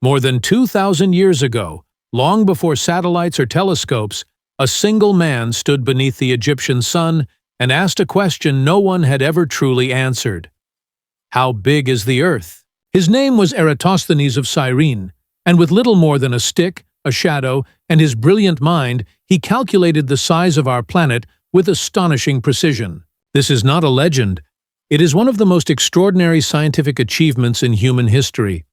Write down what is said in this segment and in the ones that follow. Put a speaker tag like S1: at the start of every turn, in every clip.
S1: More than 2,000 years ago, long before satellites or telescopes, a single man stood beneath the Egyptian sun and asked a question no one had ever truly answered. How big is the Earth? His name was Eratosthenes of Cyrene, and with little more than a stick, a shadow, and his brilliant mind, he calculated the size of our planet with astonishing precision. This is not a legend. It is one of the most extraordinary scientific achievements in human history.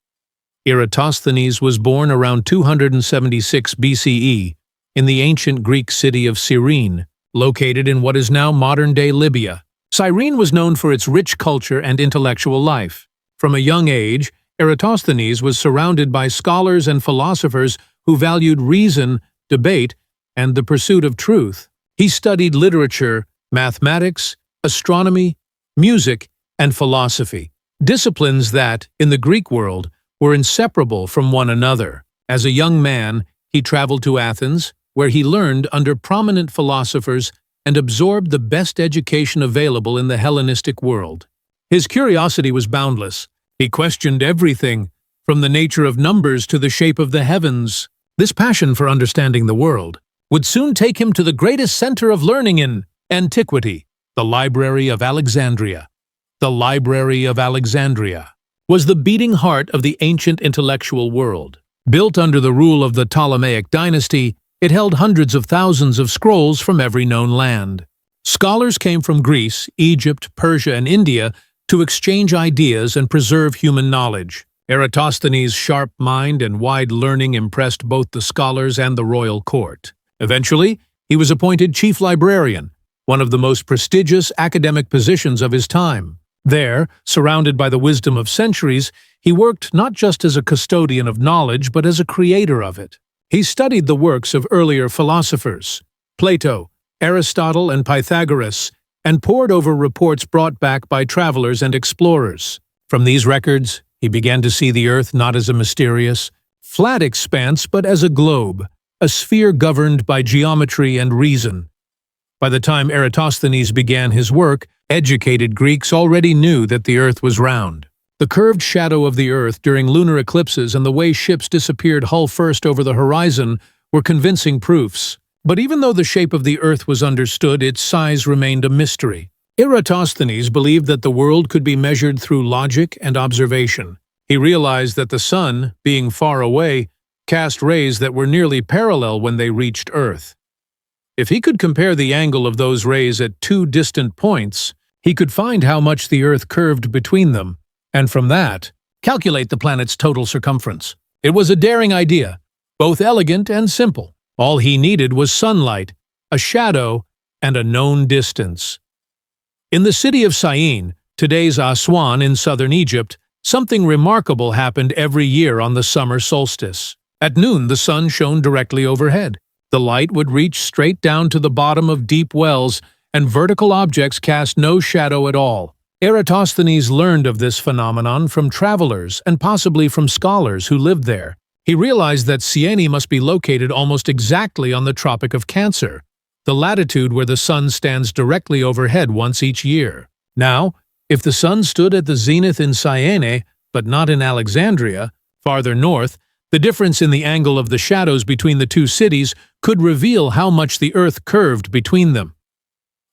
S1: Eratosthenes was born around 276 BCE in the ancient Greek city of Cyrene, located in what is now modern-day Libya. Cyrene was known for its rich culture and intellectual life. From a young age, Eratosthenes was surrounded by scholars and philosophers who valued reason, debate, and the pursuit of truth. He studied literature, mathematics, astronomy, music, and philosophy, disciplines that, in the Greek world, were inseparable from one another. As a young man, he traveled to Athens, where he learned under prominent philosophers and absorbed the best education available in the Hellenistic world. His curiosity was boundless. He questioned everything, from the nature of numbers to the shape of the heavens. This passion for understanding the world would soon take him to the greatest center of learning in antiquity, the Library of Alexandria. The Library of Alexandria was the beating heart of the ancient intellectual world. Built under the rule of the Ptolemaic dynasty, it held hundreds of thousands of scrolls from every known land. Scholars came from Greece, Egypt, Persia, and India to exchange ideas and preserve human knowledge. Eratosthenes' sharp mind and wide learning impressed both the scholars and the royal court. Eventually, he was appointed chief librarian, one of the most prestigious academic positions of his time. There, surrounded by the wisdom of centuries, he worked not just as a custodian of knowledge but as a creator of it. He studied the works of earlier philosophers, Plato, Aristotle, and Pythagoras, and pored over reports brought back by travelers and explorers. From these records, he began to see the Earth not as a mysterious, flat expanse but as a globe, a sphere governed by geometry and reason. By the time Eratosthenes began his work, educated Greeks already knew that the Earth was round. The curved shadow of the Earth during lunar eclipses and the way ships disappeared hull first over the horizon were convincing proofs. But even though the shape of the Earth was understood, its size remained a mystery. Eratosthenes believed that the world could be measured through logic and observation. He realized that the sun, being far away, cast rays that were nearly parallel when they reached Earth. If he could compare the angle of those rays at two distant points, he could find how much the Earth curved between them, and from that, calculate the planet's total circumference. It was a daring idea, both elegant and simple. All he needed was sunlight, a shadow, and a known distance. In the city of Syene, today's Aswan in southern Egypt, something remarkable happened every year on the summer solstice. At noon, the sun shone directly overhead. The light would reach straight down to the bottom of deep wells, and vertical objects cast no shadow at all. Eratosthenes learned of this phenomenon from travelers and possibly from scholars who lived there. He realized that Syene must be located almost exactly on the Tropic of Cancer, the latitude where the sun stands directly overhead once each year. Now, if the sun stood at the zenith in Syene, but not in Alexandria, farther north, the difference in the angle of the shadows between the two cities could reveal how much the Earth curved between them.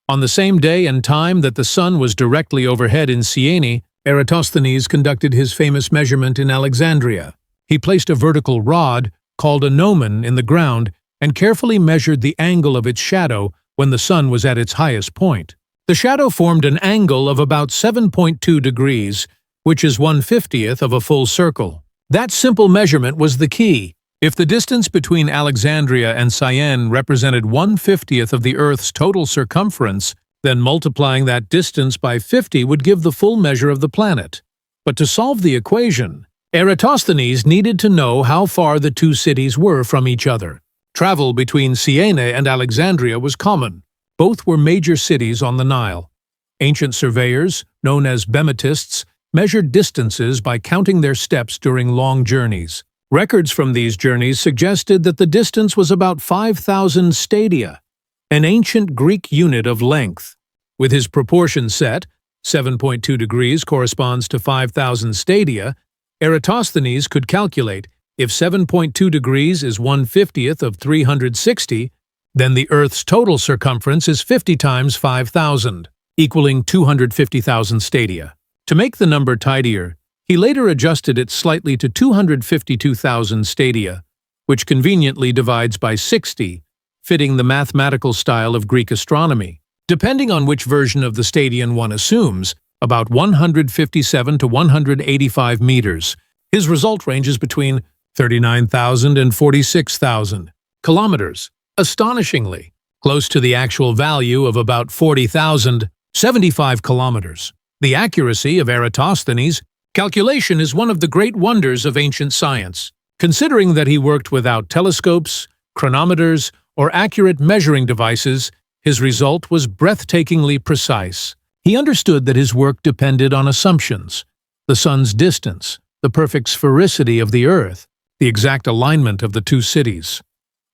S1: On the same day and time that the sun was directly overhead in Syene, Eratosthenes conducted his famous measurement in Alexandria. He placed a vertical rod, called a gnomon, in the ground and carefully measured the angle of its shadow when the sun was at its highest point. The shadow formed an angle of about 7.2 degrees, which is 1/50th of a full circle. That simple measurement was the key. If the distance between Alexandria and Syene represented 1/50th of the Earth's total circumference, then multiplying that distance by 50 would give the full measure of the planet. But to solve the equation, Eratosthenes needed to know how far the two cities were from each other. Travel between Syene and Alexandria was common. Both were major cities on the Nile. Ancient surveyors, known as bemetists, measured distances by counting their steps during long journeys. Records from these journeys suggested that the distance was about 5,000 stadia, an ancient Greek unit of length. With his proportion set, 7.2 degrees corresponds to 5,000 stadia, Eratosthenes could calculate If 7.2 degrees is 1/50th of 360, then the Earth's total circumference is 50 times 5,000, equaling 250,000 stadia. To make the number tidier, he later adjusted it slightly to 252,000 stadia, which conveniently divides by 60, fitting the mathematical style of Greek astronomy. Depending on which version of the stadion one assumes, about 157 to 185 meters. His result ranges between 39,000 and 46,000 kilometers, astonishingly close to the actual value of about 40,075 kilometers. The accuracy of Eratosthenes' calculation is one of the great wonders of ancient science, considering that he worked without telescopes, chronometers, or accurate measuring devices. His result was breathtakingly precise. He understood that his work depended on assumptions: the sun's distance, the perfect sphericity of the Earth, the exact alignment of the two cities.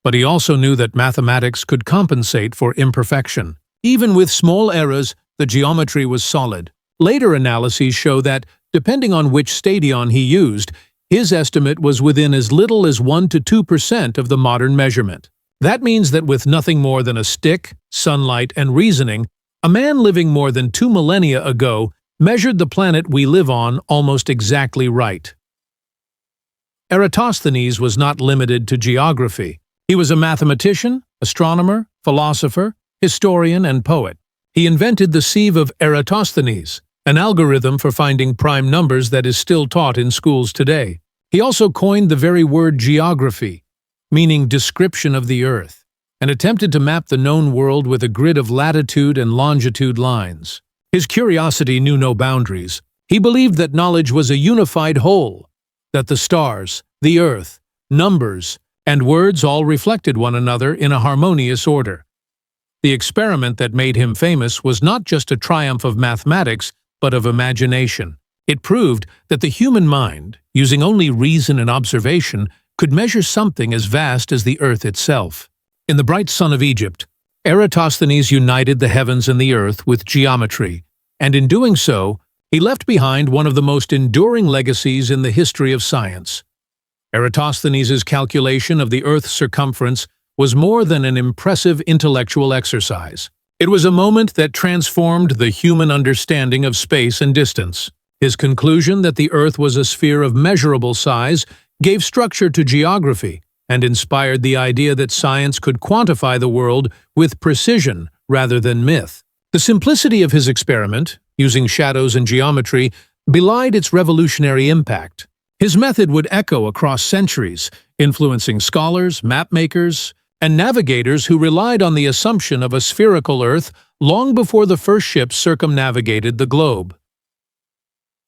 S1: But he also knew that mathematics could compensate for imperfection. Even with small errors, the geometry was solid. Later analyses show that, depending on which stadion he used, his estimate was within as little as 1 to 2% of the modern measurement. That means that with nothing more than a stick, sunlight, and reasoning, a man living more than 2 millennia ago measured the planet we live on almost exactly right. Eratosthenes was not limited to geography. He was a mathematician, astronomer, philosopher, historian, and poet. He invented the sieve of Eratosthenes, an algorithm for finding prime numbers that is still taught in schools today. He also coined the very word geography, meaning description of the Earth, and attempted to map the known world with a grid of latitude and longitude lines. His curiosity knew no boundaries. He believed that knowledge was a unified whole, that the stars, the Earth, numbers, and words all reflected one another in a harmonious order. The experiment that made him famous was not just a triumph of mathematics, but of imagination. It proved that the human mind, using only reason and observation, could measure something as vast as the Earth itself. In the bright sun of Egypt, Eratosthenes united the heavens and the earth with geometry, and in doing so, he left behind one of the most enduring legacies in the history of science. Eratosthenes' calculation of the Earth's circumference was more than an impressive intellectual exercise. It was a moment that transformed the human understanding of space and distance. His conclusion that the Earth was a sphere of measurable size gave structure to geography and inspired the idea that science could quantify the world with precision rather than myth. The simplicity of his experiment, using shadows and geometry, belied its revolutionary impact. His method would echo across centuries, influencing scholars, mapmakers, and navigators who relied on the assumption of a spherical Earth long before the first ships circumnavigated the globe.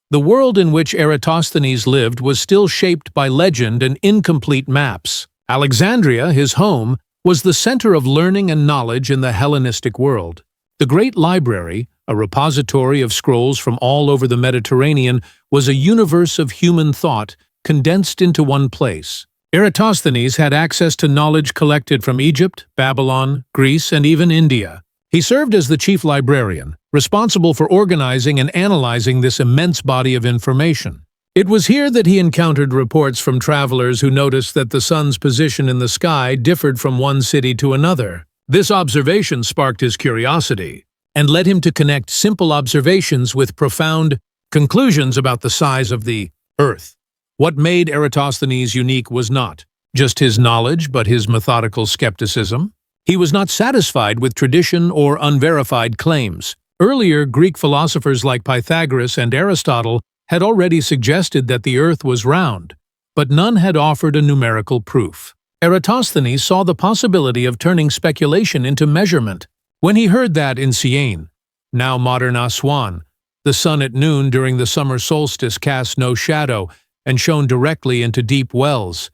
S1: The world in which Eratosthenes lived was still shaped by legend and incomplete maps. Alexandria, his home, was the center of learning and knowledge in the Hellenistic world. The Great Library, a repository of scrolls from all over the Mediterranean, was a universe of human thought condensed into one place. Eratosthenes had access to knowledge collected from Egypt, Babylon, Greece, and even India. He served as the chief librarian, responsible for organizing and analyzing this immense body of information. It was here that he encountered reports from travelers who noticed that the sun's position in the sky differed from one city to another. This observation sparked his curiosity and led him to connect simple observations with profound conclusions about the size of the Earth. What made Eratosthenes unique was not just his knowledge, but his methodical skepticism. He was not satisfied with tradition or unverified claims. Earlier, Greek philosophers like Pythagoras and Aristotle had already suggested that the Earth was round, but none had offered a numerical proof. Eratosthenes saw the possibility of turning speculation into measurement. When he heard that in Syene, now modern Aswan, the sun at noon during the summer solstice cast no shadow and shone directly into deep wells,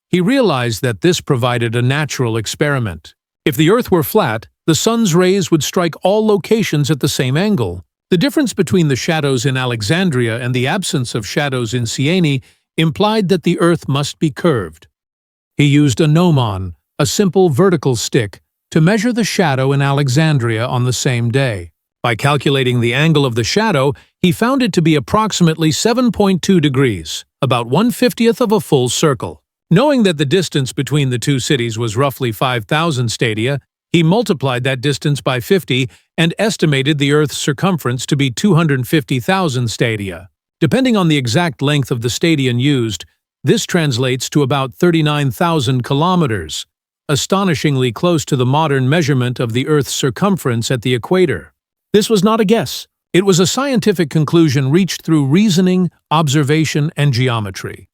S1: he realized that this provided a natural experiment. If the Earth were flat, the sun's rays would strike all locations at the same angle. The difference between the shadows in Alexandria and the absence of shadows in Syene implied that the Earth must be curved. He used a gnomon, a simple vertical stick, to measure the shadow in Alexandria on the same day. By calculating the angle of the shadow, he found it to be approximately 7.2 degrees, about 1/50th of a full circle. Knowing that the distance between the two cities was roughly 5,000 stadia, he multiplied that distance by 50 and estimated the Earth's circumference to be 250,000 stadia. Depending on the exact length of the stadion used, this translates to about 39,000 kilometers, astonishingly close to the modern measurement of the Earth's circumference at the equator. This was not a guess. It was a scientific conclusion reached through reasoning, observation, and geometry.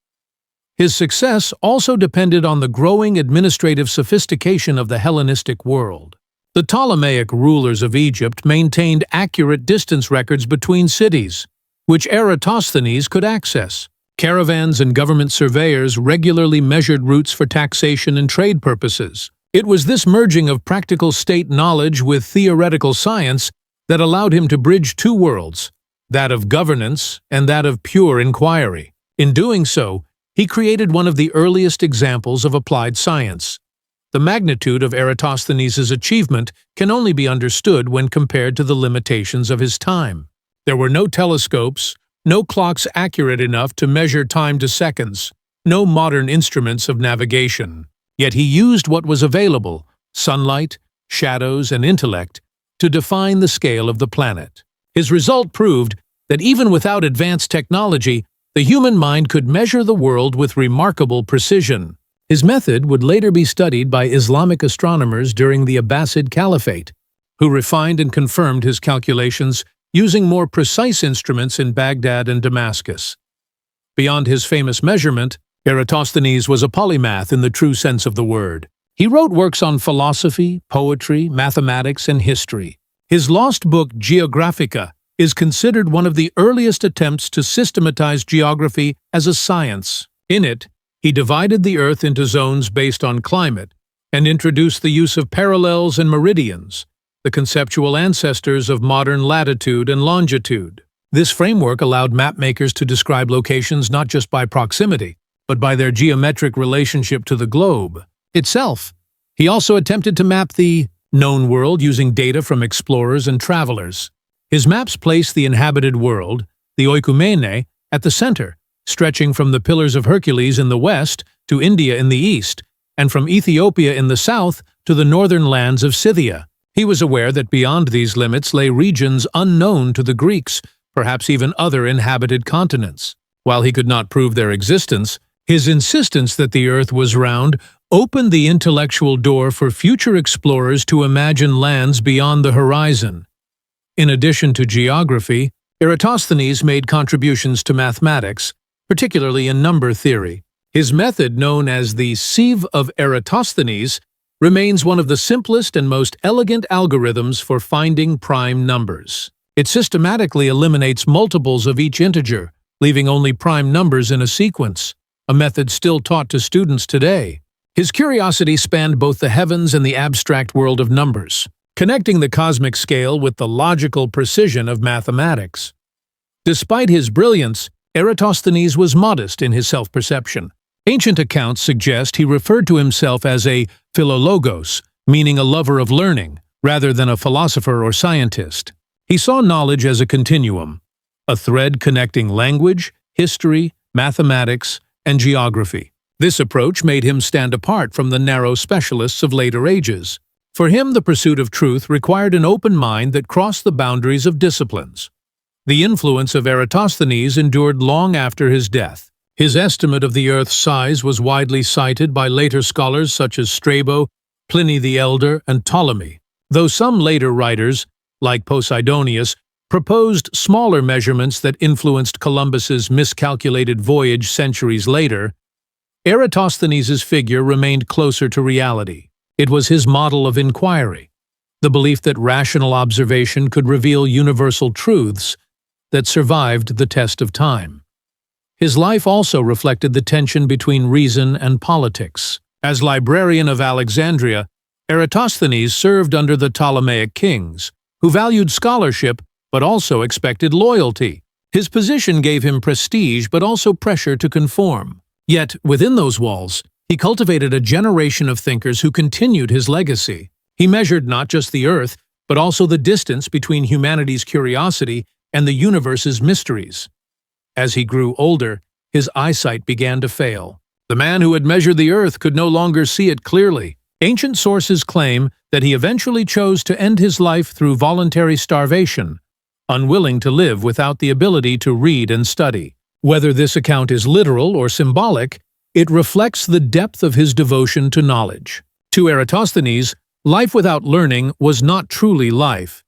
S1: His success also depended on the growing administrative sophistication of the Hellenistic world. The Ptolemaic rulers of Egypt maintained accurate distance records between cities, which Eratosthenes could access. Caravans and government surveyors regularly measured routes for taxation and trade purposes. It was this merging of practical state knowledge with theoretical science that allowed him to bridge two worlds, that of governance and that of pure inquiry. In doing so, he created one of the earliest examples of applied science. The magnitude of Eratosthenes' achievement can only be understood when compared to the limitations of his time. There were no telescopes, no clocks accurate enough to measure time to seconds, no modern instruments of navigation. Yet he used what was available, sunlight, shadows, and intellect, to define the scale of the planet. His result proved that even without advanced technology, the human mind could measure the world with remarkable precision. His method would later be studied by Islamic astronomers during the Abbasid Caliphate, who refined and confirmed his calculations using more precise instruments in Baghdad and Damascus. Beyond his famous measurement, Eratosthenes was a polymath in the true sense of the word. He wrote works on philosophy, poetry, mathematics, and history. His lost book, Geographica, is considered one of the earliest attempts to systematize geography as a science. In it, he divided the Earth into zones based on climate and introduced the use of parallels and meridians, the conceptual ancestors of modern latitude and longitude. This framework allowed mapmakers to describe locations not just by proximity, but by their geometric relationship to the globe itself. He also attempted to map the known world using data from explorers and travelers. His maps place the inhabited world, the oikumene, at the center, stretching from the Pillars of Hercules in the west to India in the east, and from Ethiopia in the south to the northern lands of Scythia. He was aware that beyond these limits lay regions unknown to the Greeks, perhaps even other inhabited continents. While he could not prove their existence, his insistence that the Earth was round opened the intellectual door for future explorers to imagine lands beyond the horizon. In addition to geography, Eratosthenes made contributions to mathematics, particularly in number theory. His method, known as the sieve of Eratosthenes, remains one of the simplest and most elegant algorithms for finding prime numbers. It systematically eliminates multiples of each integer, leaving only prime numbers in a sequence, a method still taught to students today. His curiosity spanned both the heavens and the abstract world of numbers, connecting the cosmic scale with the logical precision of mathematics. Despite his brilliance, Eratosthenes was modest in his self-perception. Ancient accounts suggest he referred to himself as a philologos, meaning a lover of learning, rather than a philosopher or scientist. He saw knowledge as a continuum, a thread connecting language, history, mathematics, and geography. This approach made him stand apart from the narrow specialists of later ages. For him, the pursuit of truth required an open mind that crossed the boundaries of disciplines. The influence of Eratosthenes endured long after his death. His estimate of the Earth's size was widely cited by later scholars such as Strabo, Pliny the Elder, and Ptolemy, though some later writers, like Posidonius, proposed smaller measurements that influenced Columbus's miscalculated voyage centuries later. Eratosthenes' figure remained closer to reality. It was his model of inquiry, the belief that rational observation could reveal universal truths that survived the test of time. His life also reflected the tension between reason and politics. As librarian of Alexandria, Eratosthenes served under the Ptolemaic kings, who valued scholarship but also expected loyalty. His position gave him prestige but also pressure to conform. Yet, within those walls, he cultivated a generation of thinkers who continued his legacy. He measured not just the Earth, but also the distance between humanity's curiosity and the universe's mysteries. As he grew older, his eyesight began to fail. The man who had measured the earth could no longer see it clearly. Ancient sources claim that he eventually chose to end his life through voluntary starvation, unwilling to live without the ability to read and study. Whether this account is literal or symbolic, it reflects the depth of his devotion to knowledge. To Eratosthenes, life without learning was not truly life.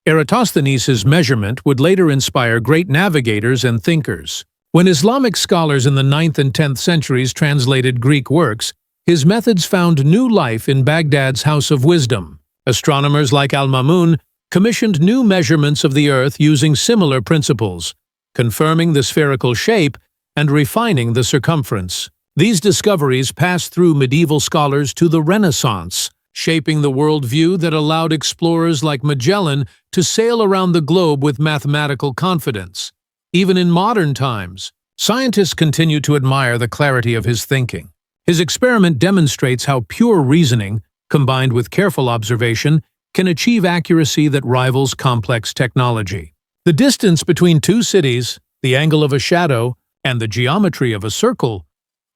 S1: Eratosthenes' measurement would later inspire great navigators and thinkers. When Islamic scholars in the 9th and 10th centuries translated Greek works, his methods found new life in Baghdad's House of Wisdom. Astronomers like Al-Mamun commissioned new measurements of the earth using similar principles, confirming the spherical shape and refining the circumference. These discoveries passed through medieval scholars to the Renaissance, shaping the worldview that allowed explorers like Magellan to sail around the globe with mathematical confidence. Even in modern times, scientists continue to admire the clarity of his thinking. His experiment demonstrates how pure reasoning, combined with careful observation, can achieve accuracy that rivals complex technology. The distance between two cities, the angle of a shadow, and the geometry of a circle,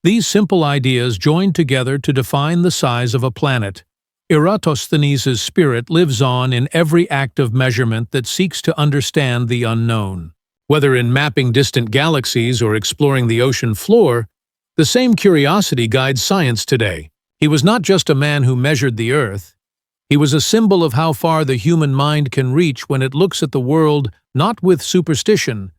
S1: these simple ideas join together to define the size of a planet. Eratosthenes' spirit lives on in every act of measurement that seeks to understand the unknown. Whether in mapping distant galaxies or exploring the ocean floor, the same curiosity guides science today. He was not just a man who measured the earth. He was a symbol of how far the human mind can reach when it looks at the world not with superstition,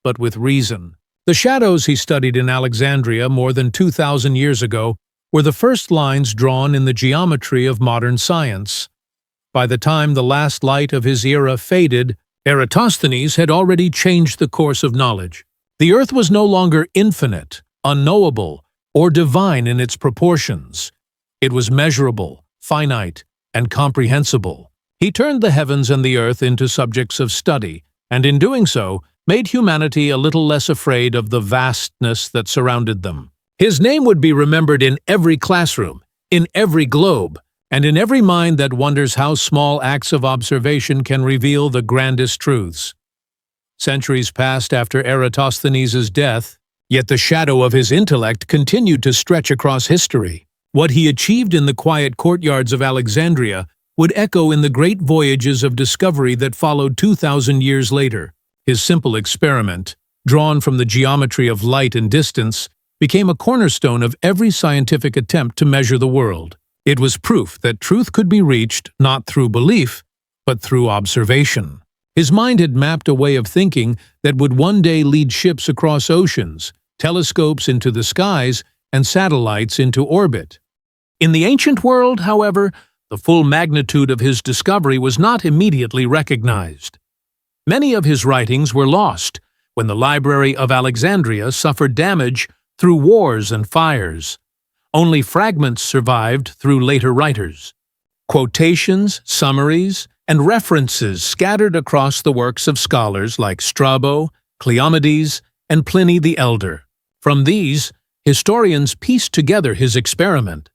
S1: but with reason. The shadows he studied in Alexandria more than 2,000 years ago were the first lines drawn in the geometry of modern science. By the time the last light of his era faded, Eratosthenes had already changed the course of knowledge. The earth was no longer infinite, unknowable, or divine in its proportions. It was measurable, finite, and comprehensible. He turned the heavens and the earth into subjects of study, and in doing so, made humanity a little less afraid of the vastness that surrounded them. His name would be remembered in every classroom, in every globe, and in every mind that wonders how small acts of observation can reveal the grandest truths. Centuries passed after Eratosthenes' death, yet the shadow of his intellect continued to stretch across history. What he achieved in the quiet courtyards of Alexandria would echo in the great voyages of discovery that followed 2,000 years later. His simple experiment, drawn from the geometry of light and distance, became a cornerstone of every scientific attempt to measure the world. It was proof that truth could be reached not through belief, but through observation. His mind had mapped a way of thinking that would one day lead ships across oceans, telescopes into the skies, and satellites into orbit. In the ancient world, however, the full magnitude of his discovery was not immediately recognized. Many of his writings were lost when the Library of Alexandria suffered damage through wars and fires. Only fragments survived through later writers. Quotations, summaries, and references scattered across the works of scholars like Strabo, Cleomedes, and Pliny the Elder. From these, historians pieced together his experiment,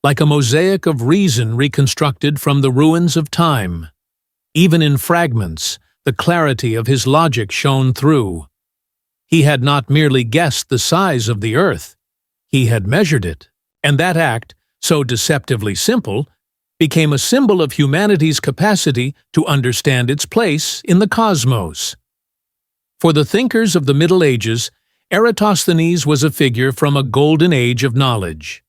S1: like a mosaic of reason reconstructed from the ruins of time. Even in fragments, the clarity of his logic shone through. He had not merely guessed the size of the earth, he had measured it, and that act, so deceptively simple, became a symbol of humanity's capacity to understand its place in the cosmos. For the thinkers of the Middle Ages, Eratosthenes was a figure from a golden age of knowledge.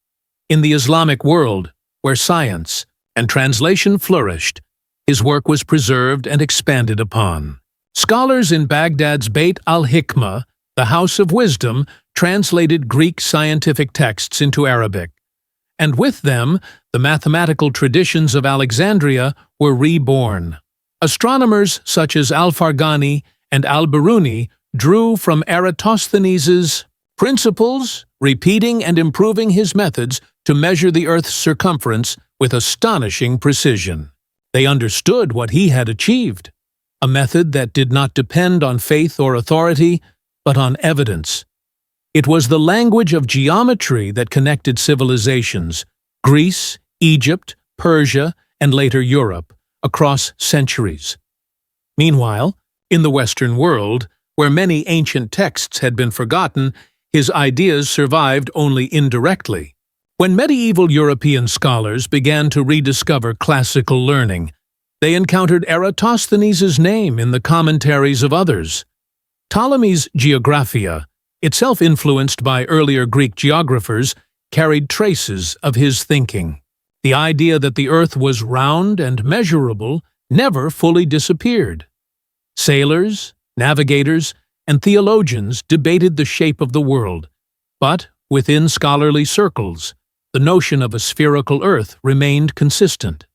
S1: In the Islamic world, where science and translation flourished, his work was preserved and expanded upon. Scholars in Baghdad's Beit al-Hikmah, the House of Wisdom, translated Greek scientific texts into Arabic, and with them, the mathematical traditions of Alexandria were reborn. Astronomers such as Al-Farghani and Al-Biruni drew from Eratosthenes' principles, repeating and improving his methods to measure the Earth's circumference with astonishing precision. They understood what he had achieved, a method that did not depend on faith or authority, but on evidence. It was the language of geometry that connected civilizations, Greece, Egypt, Persia, and later Europe, across centuries. Meanwhile, in the Western world, where many ancient texts had been forgotten, His ideas survived only indirectly. When medieval European scholars began to rediscover classical learning, they encountered Eratosthenes' name in the commentaries of others. Ptolemy's Geographia, itself influenced by earlier Greek geographers, carried traces of his thinking. The idea that the earth was round and measurable never fully disappeared. Sailors, navigators, and theologians debated the shape of the world, but within scholarly circles, the notion of a spherical earth remained consistent.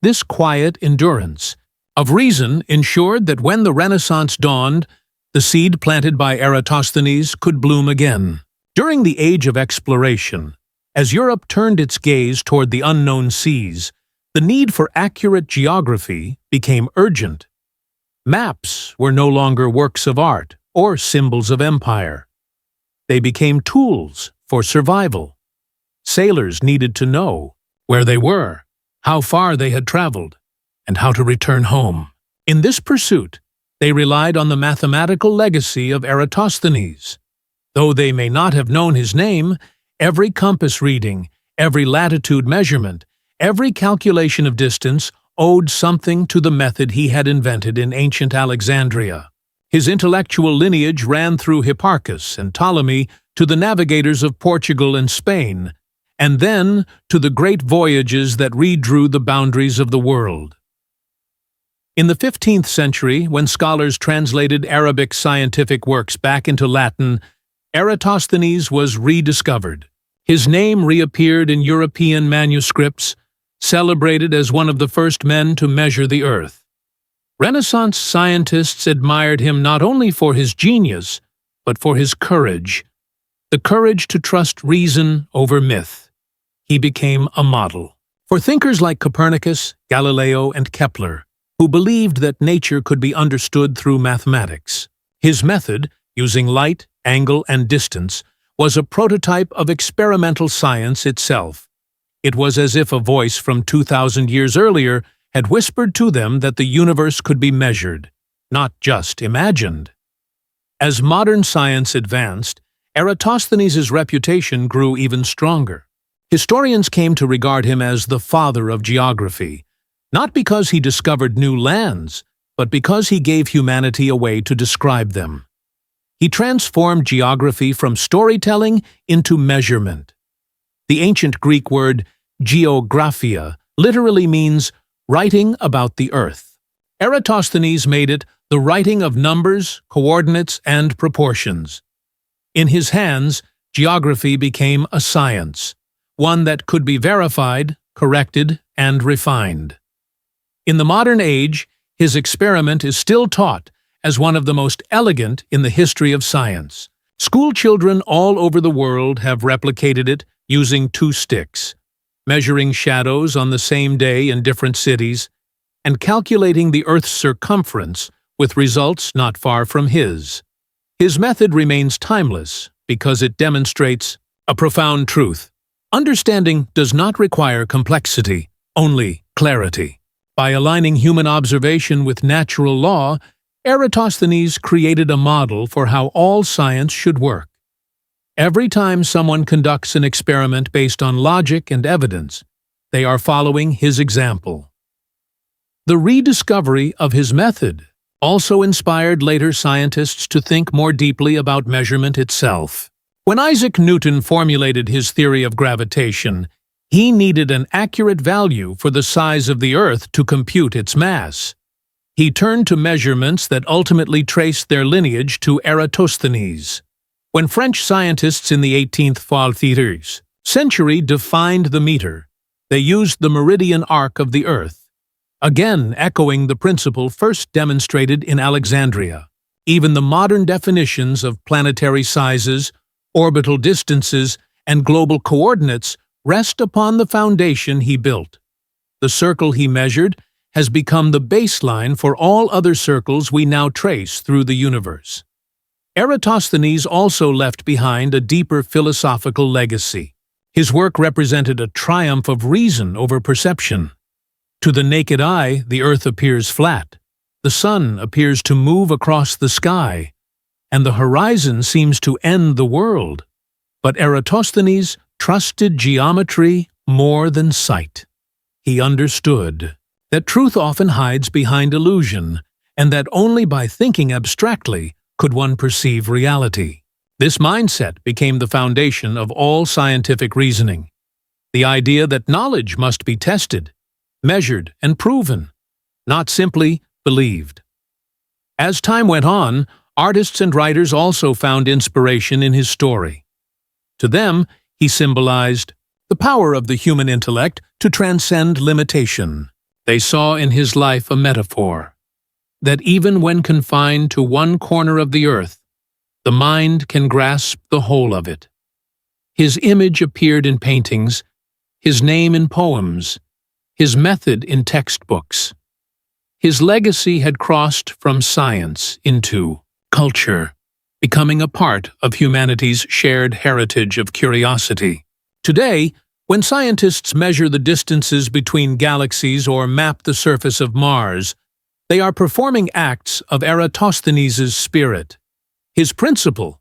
S1: This quiet endurance of reason ensured that when the Renaissance dawned, the seed planted by Eratosthenes could bloom again. During the Age of Exploration, as Europe turned its gaze toward the unknown seas, the need for accurate geography became urgent. Maps were no longer works of art or symbols of empire. They became tools for survival. Sailors needed to know where they were, how far they had traveled, and how to return home. In this pursuit, they relied on the mathematical legacy of Eratosthenes. Though they may not have known his name, every compass reading, every latitude measurement, every calculation of distance owed something to the method he had invented in ancient Alexandria. His intellectual lineage ran through Hipparchus and Ptolemy to the navigators of Portugal and Spain, and then to the great voyages that redrew the boundaries of the world. In the 15th century, when scholars translated Arabic scientific works back into Latin, Eratosthenes was rediscovered. His name reappeared in European manuscripts, celebrated as one of the first men to measure the earth. Renaissance scientists admired him not only for his genius, but for his courage, the courage to trust reason over myth. He became a model for thinkers like Copernicus, Galileo, and Kepler, who believed that nature could be understood through mathematics. His method, using light, angle, and distance, was a prototype of experimental science itself. It was as if a voice from 2,000 years earlier had whispered to them that the universe could be measured, not just imagined. As modern science advanced, Eratosthenes' reputation grew even stronger. Historians came to regard him as the father of geography, not because he discovered new lands, but because he gave humanity a way to describe them. He transformed geography from storytelling into measurement. The ancient Greek word geographia literally means writing about the earth. Eratosthenes made it the writing of numbers, coordinates, and proportions. In his hands, geography became a science, one that could be verified, corrected, and refined. In the modern age, his experiment is still taught as one of the most elegant in the history of science. School children all over the world have replicated it using 2 sticks, measuring shadows on the same day in different cities, and calculating the Earth's circumference with results not far from his. His method remains timeless because it demonstrates a profound truth. Understanding does not require complexity, only clarity. By aligning human observation with natural law, Eratosthenes created a model for how all science should work. Every time someone conducts an experiment based on logic and evidence, they are following his example. The rediscovery of his method also inspired later scientists to think more deeply about measurement itself. When Isaac Newton formulated his theory of gravitation, he needed an accurate value for the size of the Earth to compute its mass. He turned to measurements that ultimately traced their lineage to Eratosthenes. When French scientists in the 18th century defined the meter, they used the meridian arc of the Earth, again echoing the principle first demonstrated in Alexandria. Even the modern definitions of planetary sizes, orbital distances, and global coordinates rest upon the foundation he built. The circle he measured has become the baseline for all other circles we now trace through the universe. Eratosthenes also left behind a deeper philosophical legacy. His work represented a triumph of reason over perception. To the naked eye, the Earth appears flat. The sun appears to move across the sky. and the horizon seems to end the world. But Eratosthenes trusted geometry more than sight. He understood that truth often hides behind illusion, and that only by thinking abstractly could one perceive reality. This mindset became the foundation of all scientific reasoning. The idea that knowledge must be tested, measured, and proven, not simply believed. As time went on, artists and writers also found inspiration in his story. To them, he symbolized the power of the human intellect to transcend limitation. They saw in his life a metaphor that even when confined to one corner of the earth, the mind can grasp the whole of it. His image appeared in paintings, his name in poems, his method in textbooks. His legacy had crossed from science into culture, becoming a part of humanity's shared heritage of curiosity. Today, when scientists measure the distances between galaxies or map the surface of Mars, they are performing acts of Eratosthenes' spirit. His principle,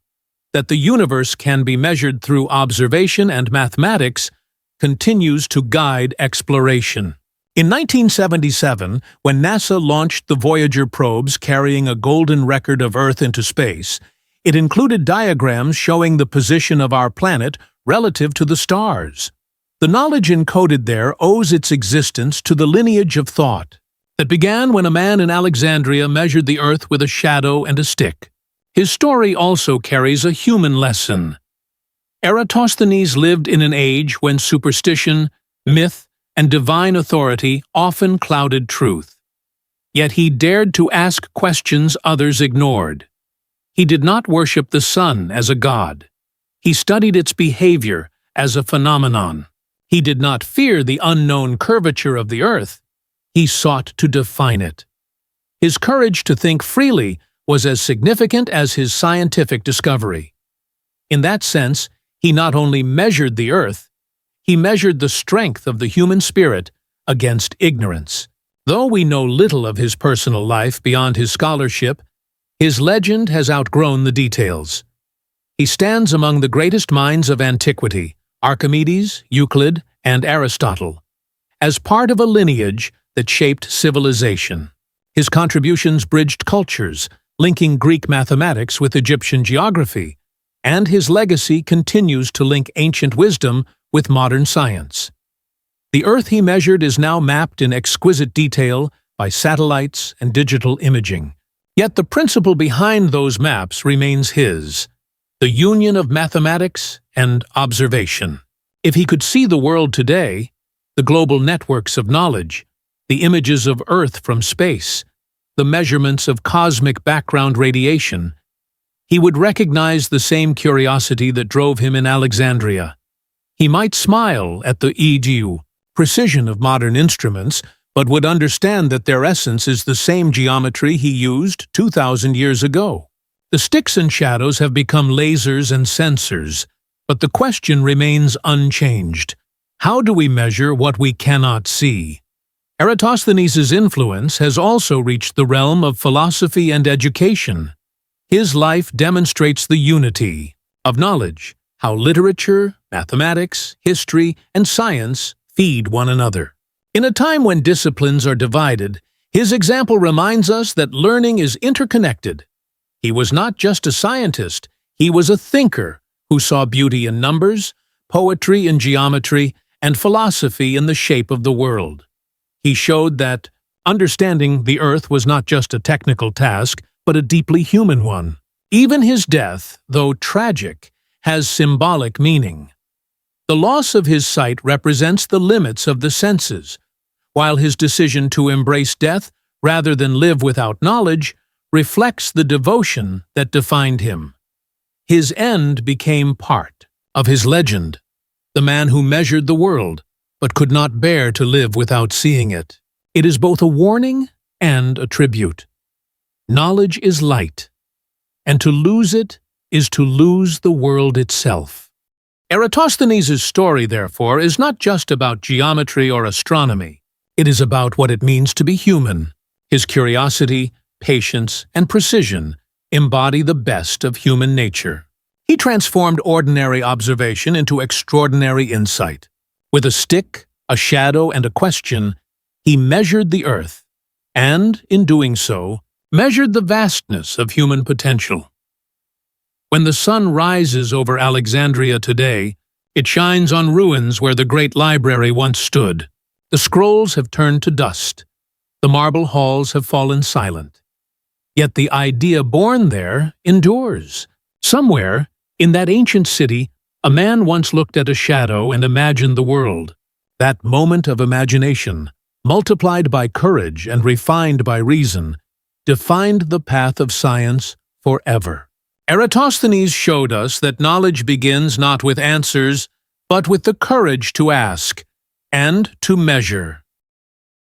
S1: that the universe can be measured through observation and mathematics, continues to guide exploration. In 1977, when NASA launched the Voyager probes carrying a golden record of Earth into space, it included diagrams showing the position of our planet relative to the stars. The knowledge encoded there owes its existence to the lineage of thought that began when a man in Alexandria measured the earth with a shadow and a stick. His story also carries a human lesson. Eratosthenes lived in an age when superstition, myth, and divine authority often clouded truth. Yet he dared to ask questions others ignored. He did not worship the sun as a god. He studied its behavior as a phenomenon. He did not fear the unknown curvature of the earth. He sought to define it. His courage to think freely was as significant as his scientific discovery. In that sense, he not only measured the earth, he measured the strength of the human spirit against ignorance. Though we know little of his personal life beyond his scholarship, his legend has outgrown the details. He stands among the greatest minds of antiquity, Archimedes, Euclid, and Aristotle, as part of a lineage that shaped civilization. His contributions bridged cultures, linking Greek mathematics with Egyptian geography, and his legacy continues to link ancient wisdom with modern science. The Earth he measured is now mapped in exquisite detail by satellites and digital imaging. Yet the principle behind those maps remains his, the union of mathematics and observation. If he could see the world today, the global networks of knowledge, the images of Earth from space, the measurements of cosmic background radiation, he would recognize the same curiosity that drove him in Alexandria. He might smile at the precision of modern instruments, but would understand that their essence is the same geometry he used 2,000 years ago. The sticks and shadows have become lasers and sensors, but the question remains unchanged. How do we measure what we cannot see? Eratosthenes' influence has also reached the realm of philosophy and education. His life demonstrates the unity of knowledge, how literature, mathematics, history, and science feed one another. In a time when disciplines are divided, his example reminds us that learning is interconnected. He was not just a scientist, he was a thinker who saw beauty in numbers, poetry in geometry, and philosophy in the shape of the world. He showed that understanding the Earth was not just a technical task, but a deeply human one. Even his death, though tragic, has symbolic meaning. The loss of his sight represents the limits of the senses, while his decision to embrace death rather than live without knowledge reflects the devotion that defined him. His end became part of his legend, the man who measured the world, but could not bear to live without seeing it. It is both a warning and a tribute. Knowledge is light, and to lose it is to lose the world itself. Eratosthenes' story, therefore, is not just about geometry or astronomy. It is about what it means to be human. His curiosity, patience, and precision embody the best of human nature. He transformed ordinary observation into extraordinary insight. With a stick, a shadow, and a question, he measured the earth, and, in doing so, measured the vastness of human potential. When the sun rises over Alexandria today, it shines on ruins where the great library once stood. The scrolls have turned to dust. The marble halls have fallen silent. Yet the idea born there endures. Somewhere, in that ancient city, a man once looked at a shadow and imagined the world. That moment of imagination, multiplied by courage and refined by reason, defined the path of science forever. Eratosthenes showed us that knowledge begins not with answers, but with the courage to ask and to measure.